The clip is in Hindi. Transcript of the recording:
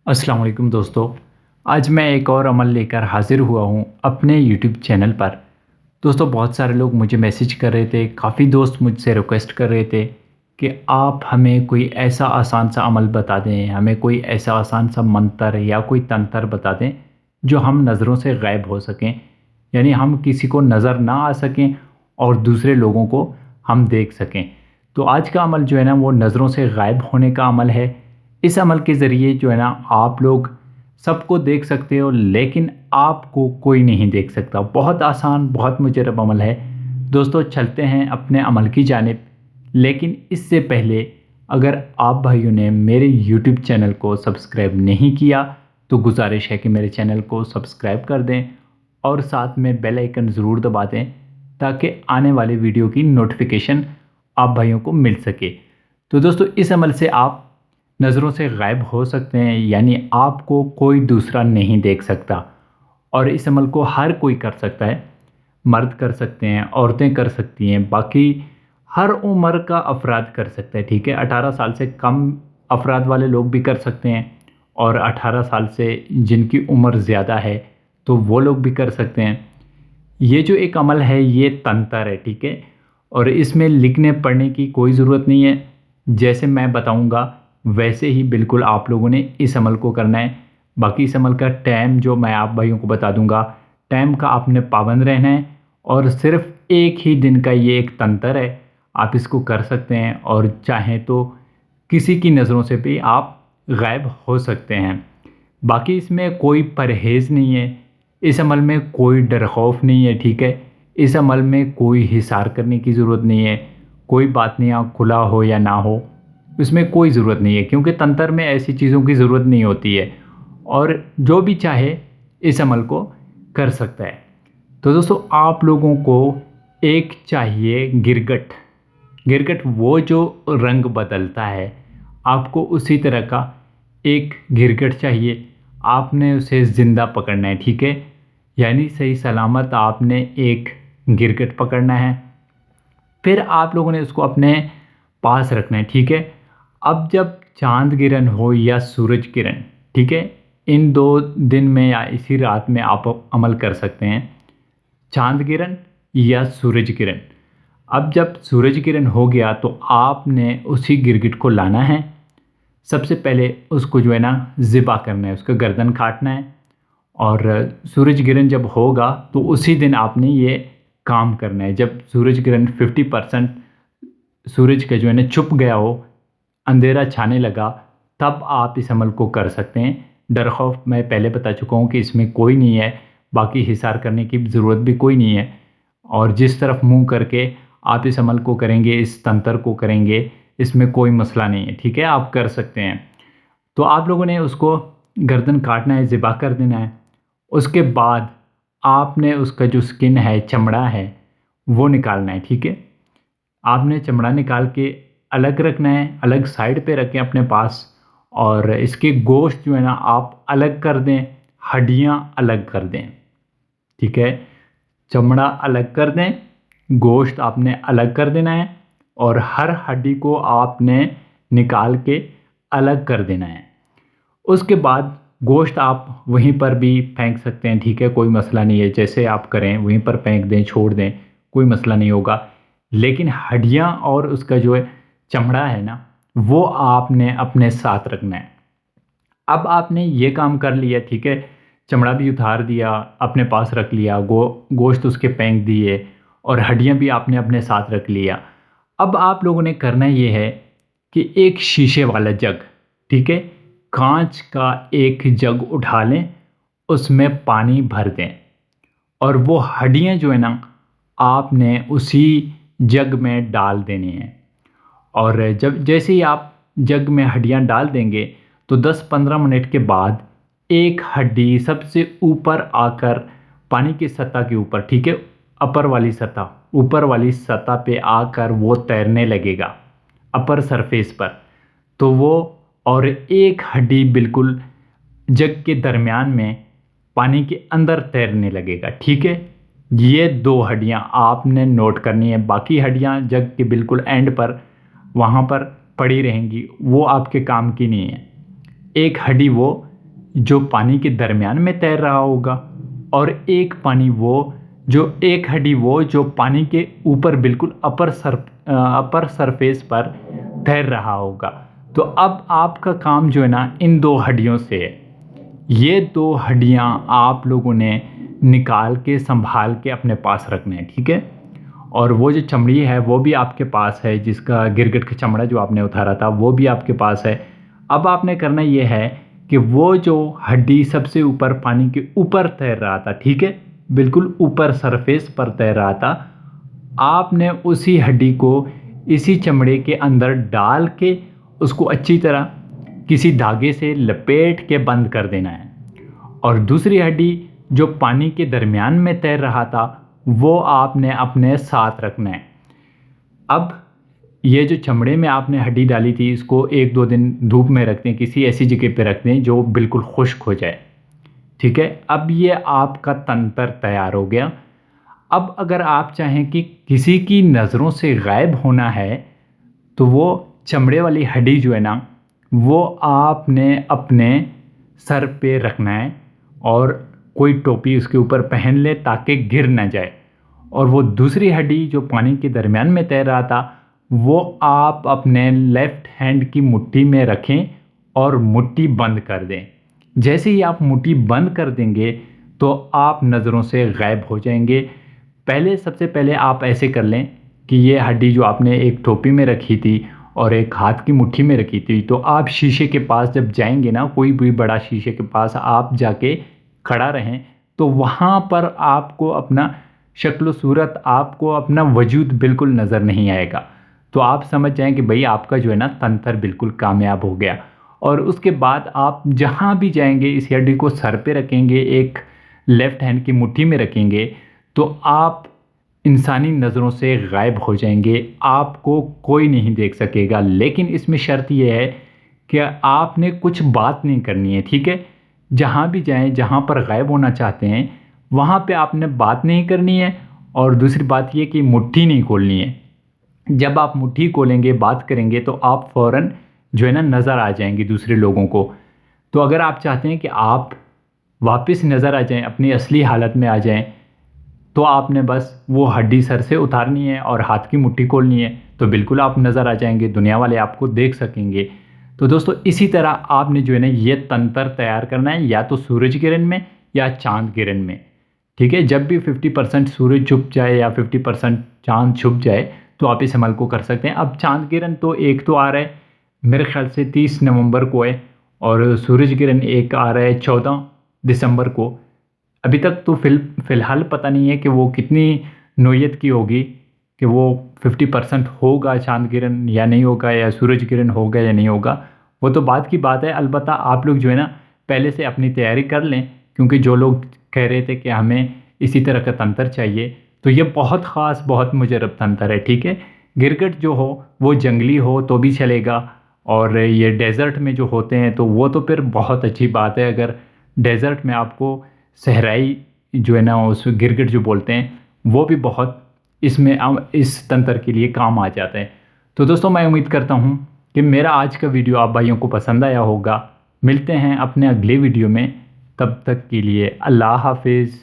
अस्सलाम वालेकुम दोस्तों। आज मैं एक और अमल लेकर हाज़िर हुआ हूँ अपने यूट्यूब चैनल पर। दोस्तों बहुत सारे लोग मुझे मैसेज कर रहे थे, काफ़ी दोस्त मुझसे रिक्वेस्ट कर रहे थे कि आप हमें कोई ऐसा आसान सा अमल बता दें, हमें कोई ऐसा आसान सा मंत्र या कोई तंत्र बता दें जो हम नज़रों से गायब हो सकें। यानी हम किसी को नज़र ना आ सकें और दूसरे लोगों को हम देख सकें। तो आज का अमल जो है ना वो नज़रों से गायब होने का अमल है। इस अमल के ज़रिए जो है ना आप लोग सबको देख सकते हो लेकिन आपको कोई नहीं देख सकता। बहुत आसान, बहुत मुजरब अमल है। दोस्तों चलते हैं अपने अमल की जानिब। लेकिन इससे पहले अगर आप भाइयों ने मेरे यूट्यूब चैनल को सब्सक्राइब नहीं किया तो गुजारिश है कि मेरे चैनल को सब्सक्राइब कर दें और साथ में बेल आइकन ज़रूर दबा दें ताकि आने वाले वीडियो की नोटिफिकेशन आप भाइयों को मिल सके। तो दोस्तों इस अमल से आप नज़रों से गायब हो सकते हैं, यानी आपको कोई दूसरा नहीं देख सकता। और इस अमल को हर कोई कर सकता है। मर्द कर सकते हैं, औरतें कर सकती हैं, बाकी हर उम्र का अफराद कर सकता है। ठीक है, 18 साल से कम अफराद वाले लोग भी कर सकते हैं और 18 साल से जिनकी उम्र ज़्यादा है तो वो लोग भी कर सकते हैं। ये जो एक अमल है ये तंत्र है, ठीक है, और इसमें लिखने पढ़ने की कोई ज़रूरत नहीं है। जैसे मैं बताऊंगा वैसे ही बिल्कुल आप लोगों ने इस अमल को करना है। बाकी इस अमल का टाइम जो मैं आप भाइयों को बता दूंगा, टाइम का आपने पाबंद रहना है और सिर्फ एक ही दिन का ये एक तंत्र है। आप इसको कर सकते हैं और चाहें तो किसी की नज़रों से भी आप गायब हो सकते हैं। बाकी इसमें कोई परहेज़ नहीं है, इस अमल में कोई डर खौफ नहीं है, ठीक है। इस अमल में कोई हिसार करने की ज़रूरत नहीं है, कोई बात नहीं आप खुला हो या ना हो, इसमें कोई ज़रूरत नहीं है क्योंकि तंत्र में ऐसी चीज़ों की ज़रूरत नहीं होती है और जो भी चाहे इस अमल को कर सकता है। तो दोस्तों आप लोगों को एक चाहिए गिरगट। गिरगट वो जो रंग बदलता है, आपको उसी तरह का एक गिरगट चाहिए। आपने उसे ज़िंदा पकड़ना है, ठीक है, यानी सही सलामत आपने एक गिरगट पकड़ना है। फिर आप लोगों ने उसको अपने पास रखना है, ठीक है। अब जब चांद गिरन हो या सूरज किरण, ठीक है, इन दो दिन में या इसी रात में आप अमल कर सकते हैं, चांद गिरन या सूरज किरण। अब जब सूरज किरण हो गया तो आपने उसी गिरगिट को लाना है। सबसे पहले उसको जो है ना ज़िबा करना है, उसका गर्दन काटना है और सूरज किरण जब होगा तो उसी दिन आपने ये काम करना है। जब सूरज किरण 50% सूरज का जो है ना छुप गया हो, अंधेरा छाने लगा, तब आप इस अमल को कर सकते हैं। डर खौफ मैं पहले बता चुका हूँ कि इसमें कोई नहीं है, बाकी हिसार करने की ज़रूरत भी कोई नहीं है। और जिस तरफ मुंह करके आप इस अमल को करेंगे, इस तंत्र को करेंगे, इसमें कोई मसला नहीं है, ठीक है, आप कर सकते हैं। तो आप लोगों ने उसको गर्दन काटना है, ज़िबा कर देना है। उसके बाद आपने उसका जो स्किन है, चमड़ा है, वो निकालना है, ठीक है। आपने चमड़ा निकाल के अलग रखना है, अलग साइड पे रखें अपने पास। और इसके गोश्त जो है ना आप अलग कर दें, हड्डियाँ अलग कर दें, ठीक है। चमड़ा अलग कर दें, गोश्त आपने अलग कर देना है और हर हड्डी को आपने निकाल के अलग कर देना है। उसके बाद गोश्त आप वहीं पर भी फेंक सकते हैं, ठीक है, कोई मसला नहीं है। जैसे आप करें वहीं पर फेंक दें, छोड़ दें, कोई मसला नहीं होगा। लेकिन हड्डियाँ और उसका जो है चमड़ा है ना, वो आपने अपने साथ रखना है। अब आपने ये काम कर लिया, ठीक है, चमड़ा भी उतार दिया, अपने पास रख लिया, गोश्त उसके फेंक दिए और हड्डियाँ भी आपने अपने साथ रख लिया। अब आप लोगों ने करना ये है कि एक शीशे वाला जग, ठीक है, कांच का एक जग उठा लें, उसमें पानी भर दें और वो हड्डियाँ जो है ना आपने उसी जग में डाल देनी है। और जब जैसे ही आप जग में हड्डियाँ डाल देंगे तो 10-15 मिनट के बाद एक हड्डी सबसे ऊपर आकर पानी की सतह के ऊपर, ठीक है, अपर वाली सतह, ऊपर वाली सतह पे आकर वो तैरने लगेगा अपर सरफेस पर। तो वो और एक हड्डी बिल्कुल जग के दरमियान में पानी के अंदर तैरने लगेगा, ठीक है। ये दो हड्डियाँ आपने नोट करनी है, बाकी हड्डियाँ जग के बिल्कुल एंड पर वहाँ पर पड़ी रहेंगी, वो आपके काम की नहीं है। एक हड्डी वो जो पानी के दरमियान में तैर रहा होगा, और एक पानी वो जो एक हड्डी वो जो पानी के ऊपर बिल्कुल अपर सरफेस पर तैर रहा होगा। तो अब आपका काम जो है ना इन दो हड्डियों से है। ये दो हड्डियाँ आप लोगों ने निकाल के संभाल के अपने पास रखना है, ठीक है। और वो जो चमड़ी है वो भी आपके पास है, जिसका गिरगिट का चमड़ा जो आपने उतारा था वो भी आपके पास है। अब आपने करना ये है कि वो जो हड्डी सबसे ऊपर पानी के ऊपर तैर रहा था, ठीक है, बिल्कुल ऊपर सरफेस पर तैर रहा था, आपने उसी हड्डी को इसी चमड़े के अंदर डाल के उसको अच्छी तरह किसी धागे से लपेट के बंद कर देना है। और दूसरी हड्डी जो पानी के दरमियान में तैर रहा था वो आपने अपने साथ रखना है। अब ये जो चमड़े में आपने हड्डी डाली थी इसको 1-2 दिन धूप में रखते हैं, किसी ऐसी जगह पे रखते हैं जो बिल्कुल खुश्क हो जाए, ठीक है। अब ये आपका तंत्र तैयार हो गया। अब अगर आप चाहें कि किसी की नज़रों से गायब होना है तो वो चमड़े वाली हड्डी जो है ना वो आपने अपने सर पे रखना है और कोई टोपी उसके ऊपर पहन ले ताकि गिर ना जाए। और वो दूसरी हड्डी जो पानी के दरमियान में तैर रहा था वो आप अपने लेफ़्ट हैंड की मुट्ठी में रखें और मुट्ठी बंद कर दें। जैसे ही आप मुट्ठी बंद कर देंगे तो आप नज़रों से गायब हो जाएंगे। सबसे पहले आप ऐसे कर लें कि ये हड्डी जो आपने एक टोपी में रखी थी और एक हाथ की मुट्ठी में रखी थी, तो आप शीशे के पास जब जाएंगे ना, कोई भी बड़ा शीशे के पास आप जाके खड़ा रहें, तो वहाँ पर आपको अपना शक्ल सूरत, आपको अपना वजूद बिल्कुल नज़र नहीं आएगा। तो आप समझ जाएं कि भाई आपका जो है ना तंत्र बिल्कुल कामयाब हो गया। और उसके बाद आप जहाँ भी जाएंगे इस हड्डी को सर पे रखेंगे, एक लेफ़्ट हैंड की मुट्ठी में रखेंगे, तो आप इंसानी नज़रों से गायब हो जाएंगे, आपको कोई नहीं देख सकेगा। लेकिन इसमें शर्त यह है कि आपने कुछ बात नहीं करनी है, ठीक है। जहाँ भी जाएं, जहाँ पर गायब होना चाहते हैं वहाँ पे आपने बात नहीं करनी है। और दूसरी बात ये कि मुट्ठी नहीं खोलनी है। जब आप मुट्ठी खोलेंगे, बात करेंगे, तो आप फ़ौरन जो है ना नज़र आ जाएंगे दूसरे लोगों को। तो अगर आप चाहते हैं कि आप वापस नज़र आ जाएं, अपनी असली हालत में आ जाएं, तो आपने बस वो हड्डी सर से उतारनी है और हाथ की मुट्ठी खोलनी है, तो बिल्कुल आप नज़र आ जाएंगे, दुनिया वाले आपको देख सकेंगे। तो दोस्तों इसी तरह आपने जो है ना ये तंत्र तैयार करना है, या तो सूरज किरण में या चांद किरण में, ठीक है। जब भी 50% सूरज छुप जाए या 50% चांद छुप जाए तो आप इस अमल को कर सकते हैं। अब चांद किरण तो एक तो आ रहा है मेरे ख्याल से 30 नवंबर को है, और सूरज किरण एक आ रहा है 14 दिसंबर को। अभी तक तो फ़िलहाल पता नहीं है कि वो कितनी नोयत की होगी, कि वो 50% होगा चांद किरण या नहीं होगा, या सूरज किरण होगा या नहीं होगा, वो तो बात की बात है। अलबत्ता आप लोग जो है ना पहले से अपनी तैयारी कर लें, क्योंकि जो लोग कह रहे थे कि हमें इसी तरह का तंत्र चाहिए, तो ये बहुत ख़ास, बहुत मुजरब तंत्र है, ठीक है। गिरगिट जो हो वो जंगली हो तो भी चलेगा, और ये डेज़र्ट में जो होते हैं तो वो तो फिर बहुत अच्छी बात है। अगर डेज़र्ट में आपको सहराई जो है ना उस गिरगिट जो बोलते हैं वो भी बहुत इसमें इस तंत्र के लिए काम आ जाते हैं। तो दोस्तों मैं उम्मीद करता हूँ कि मेरा आज का वीडियो आप भाइयों को पसंद आया होगा। मिलते हैं अपने अगले वीडियो में, तब तक के लिए अल्लाह हाफिज़।